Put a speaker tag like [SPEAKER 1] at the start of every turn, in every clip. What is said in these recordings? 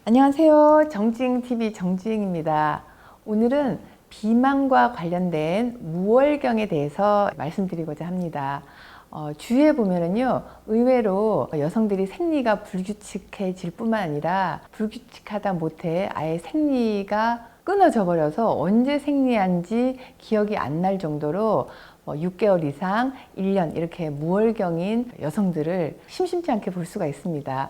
[SPEAKER 1] 안녕하세요. 정주행TV 정주행입니다. 오늘은 비만과 관련된 무월경에 대해서 말씀드리고자 합니다. 주위에 보면은요, 의외로 여성들이 생리가 불규칙해질 뿐만 아니라 불규칙하다 못해 아예 생리가 끊어져 버려서 언제 생리한지 기억이 안 날 정도로 6개월 이상, 1년 이렇게 무월경인 여성들을 심심치 않게 볼 수가 있습니다.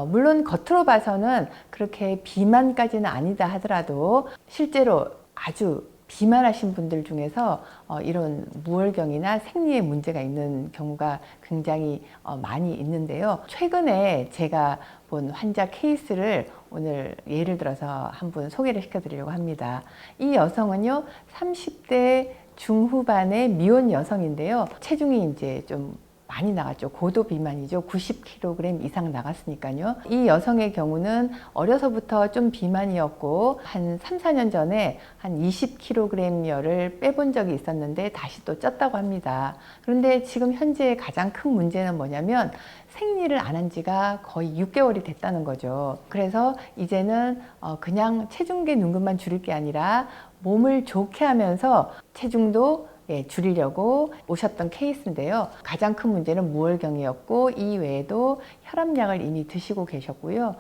[SPEAKER 1] 물론 겉으로 봐서는 그렇게 비만까지는 아니다 하더라도 실제로 아주 비만하신 분들 중에서 이런 무월경이나 생리에 문제가 있는 경우가 굉장히 많이 있는데요. 최근에 제가 본 환자 케이스를 오늘 예를 들어서 한 분 소개를 시켜드리려고 합니다. 이 여성은요, 30대 중후반의 미혼 여성인데요. 체중이 이제 좀 많이 나갔죠. 고도 비만이죠. 90kg 이상 나갔으니까요. 이 여성의 경우는 어려서부터 좀 비만이었고 한 3, 4년 전에 한 20kg여를 빼본 적이 있었는데 다시 또 쪘다고 합니다. 그런데 지금 현재 가장 큰 문제는 뭐냐면 생리를 안 한 지가 거의 6개월이 됐다는 거죠. 그래서 이제는 그냥 체중계 눈금만 줄일 게 아니라 몸을 좋게 하면서 체중도 줄이려고 오셨던 케이스인데요. 가장 큰 문제는 무월경이었고 이 외에도 혈압약을 이미 드시고 계셨고요.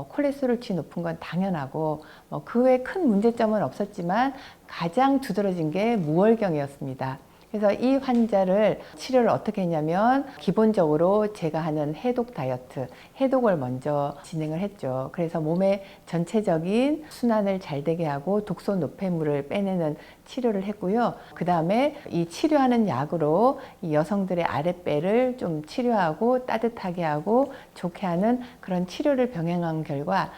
[SPEAKER 1] 콜레스테롤치 높은 건 당연하고 그 외에 큰 문제점은 없었지만 가장 두드러진 게 무월경이었습니다. 그래서 이 환자를 치료를 어떻게 했냐면 기본적으로 제가 하는 해독 다이어트, 해독을 먼저 진행을 했죠. 그래서 몸의 전체적인 순환을 잘 되게 하고 독소 노폐물을 빼내는 치료를 했고요. 그 다음에 이 치료하는 약으로 이 여성들의 아랫배를 좀 치료하고 따뜻하게 하고 좋게 하는 그런 치료를 병행한 결과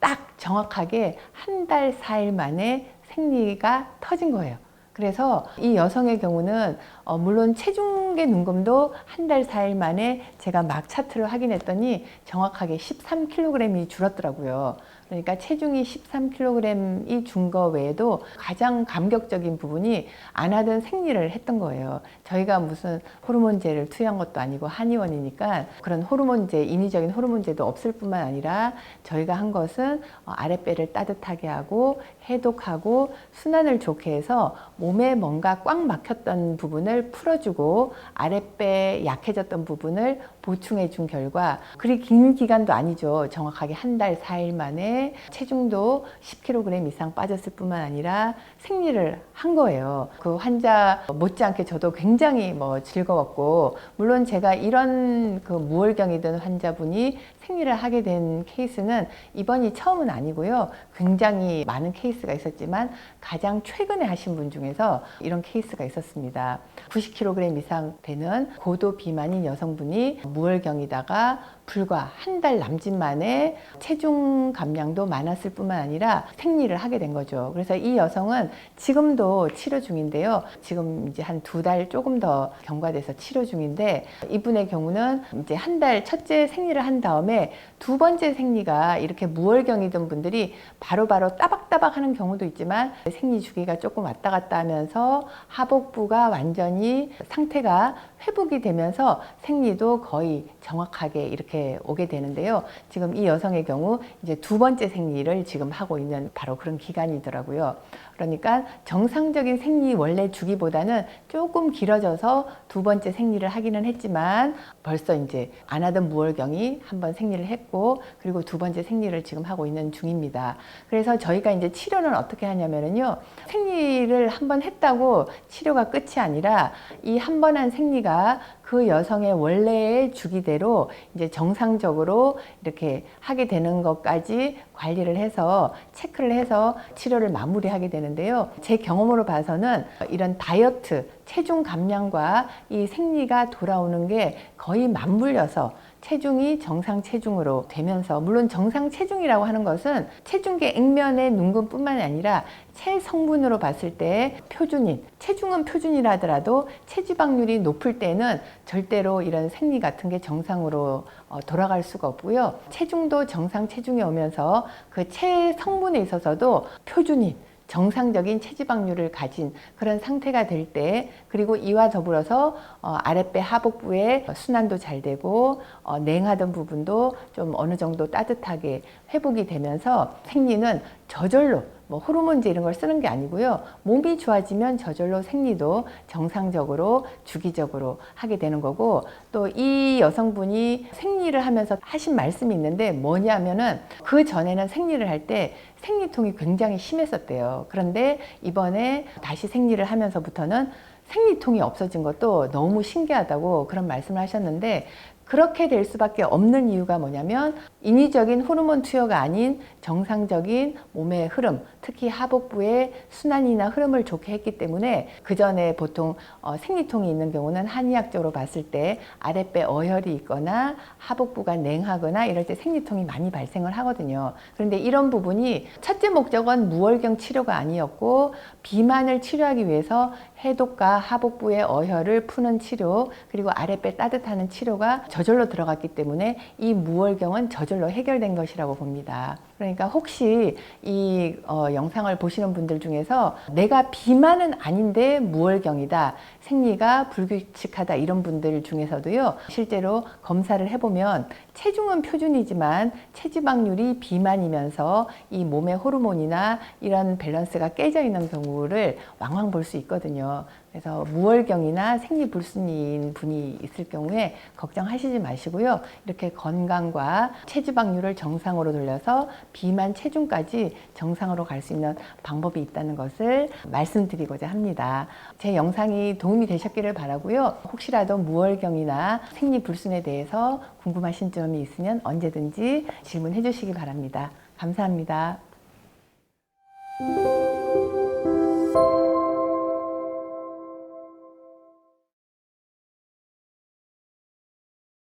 [SPEAKER 1] 딱 정확하게 한 달 4일 만에 생리가 터진 거예요. 그래서 이 여성의 경우는 물론 체중계 눈금도 한 달 4일 만에 제가 막 차트를 확인했더니 정확하게 13kg이 줄었더라고요. 그러니까 체중이 13kg이 준 거 외에도 가장 감격적인 부분이 안 하던 생리를 했던 거예요. 저희가 무슨 호르몬제를 투여한 것도 아니고 한의원이니까 그런 호르몬제, 인위적인 호르몬제도 없을 뿐만 아니라 저희가 한 것은 아랫배를 따뜻하게 하고 해독하고 순환을 좋게 해서 몸에 뭔가 꽉 막혔던 부분을 풀어주고 아랫배 약해졌던 부분을 보충해 준 결과 그리 긴 기간도 아니죠. 정확하게 한 달 4일 만에 체중도 10kg 이상 빠졌을 뿐만 아니라 생리를 한 거예요. 그 환자 못지않게 저도 굉장히 즐거웠고 물론 제가 이런 그 무월경이든 환자분이 생리를 하게 된 케이스는 이번이 처음은 아니고요. 굉장히 많은 케이스가 있었지만 가장 최근에 하신 분 중에서 이런 케이스가 있었습니다. 90kg 이상 되는 고도 비만인 여성분이 무월경이다가 불과 한 달 남짓 만에 체중 감량도 많았을 뿐만 아니라 생리를 하게 된 거죠. 그래서 이 여성은 지금도 치료 중인데요. 지금 이제 한 2달 조금 더 경과돼서 치료 중인데 이분의 경우는 이제 한 달 첫째 생리를 한 다음에 두 번째 생리가 이렇게 무월경이던 분들이 바로바로 따박따박 하는 경우도 있지만 생리 주기가 조금 왔다 갔다 하면서 하복부가 완전히 상태가 회복이 되면서 생리도 거의 정확하게 이렇게 오게 되는데요. 지금 이 여성의 경우 이제 두 번째 생리를 지금 하고 있는 바로 그런 기간이더라고요. 그러니까 정상적인 생리 원래 주기보다는 조금 길어져서 두 번째 생리를 하기는 했지만 벌써 이제 안 하던 무월경이 한 번 생리를 했고 그리고 두 번째 생리를 지금 하고 있는 중입니다. 그래서 저희가 이제 치료는 어떻게 하냐면요. 생리를 한 번 했다고 치료가 끝이 아니라 이 한 번 한 생리가 그 여성의 원래의 주기대로 이제 정상적으로 이렇게 하게 되는 것까지 관리를 해서 체크를 해서 치료를 마무리하게 되는데요. 제 경험으로 봐서는 이런 다이어트, 체중 감량과 이 생리가 돌아오는 게 거의 맞물려서 체중이 정상 체중으로 되면서 물론 정상 체중이라고 하는 것은 체중계 액면의 눈금뿐만 아니라 체성분으로 봤을 때 표준인, 체중은 표준이라 하더라도 체지방률이 높을 때는 절대로 이런 생리 같은 게 정상으로 돌아갈 수가 없고요. 체중도 정상 체중에 오면서 그 체성분에 있어서도 표준인, 정상적인 체지방률을 가진 그런 상태가 될 때 그리고 이와 더불어서 아랫배 하복부의 순환도 잘 되고 냉하던 부분도 좀 어느 정도 따뜻하게 회복이 되면서 생리는 저절로 뭐 호르몬제 이런 걸 쓰는 게 아니고요. 몸이 좋아지면 저절로 생리도 정상적으로 주기적으로 하게 되는 거고, 또 이 여성분이 생리를 하면서 하신 말씀이 있는데 뭐냐면은 그 전에는 생리를 할 때 생리통이 굉장히 심했었대요. 그런데 이번에 다시 생리를 하면서부터는 생리통이 없어진 것도 너무 신기하다고 그런 말씀을 하셨는데, 그렇게 될 수밖에 없는 이유가 뭐냐면 인위적인 호르몬 투여가 아닌 정상적인 몸의 흐름, 특히 하복부의 순환이나 흐름을 좋게 했기 때문에, 그 전에 보통 생리통이 있는 경우는 한의학적으로 봤을 때 아랫배 어혈이 있거나 하복부가 냉하거나 이럴 때 생리통이 많이 발생을 하거든요. 그런데 이런 부분이 첫째 목적은 무월경 치료가 아니었고, 비만을 치료하기 위해서 해독과 하복부의 어혈을 푸는 치료, 그리고 아랫배 따뜻하는 치료가 저절로 들어갔기 때문에 이 무월경은 저절로 해결된 것이라고 봅니다. 그러니까 혹시 이 영상을 보시는 분들 중에서 내가 비만은 아닌데 무월경이다, 생리가 불규칙하다, 이런 분들 중에서도요, 실제로 검사를 해보면 체중은 표준이지만 체지방률이 비만이면서 이 몸의 호르몬이나 이런 밸런스가 깨져 있는 경우를 왕왕 볼 수 있거든요. 그래서 무월경이나 생리불순인 분이 있을 경우에 걱정하시지 마시고요. 이렇게 건강과 체지방률을 정상으로 돌려서 비만 체중까지 정상으로 갈 수 있는 방법이 있다는 것을 말씀드리고자 합니다. 제 영상이 도움이 되셨기를 바라고요. 혹시라도 무월경이나 생리불순에 대해서 궁금하신 점이 있으면 언제든지 질문해 주시기 바랍니다. 감사합니다.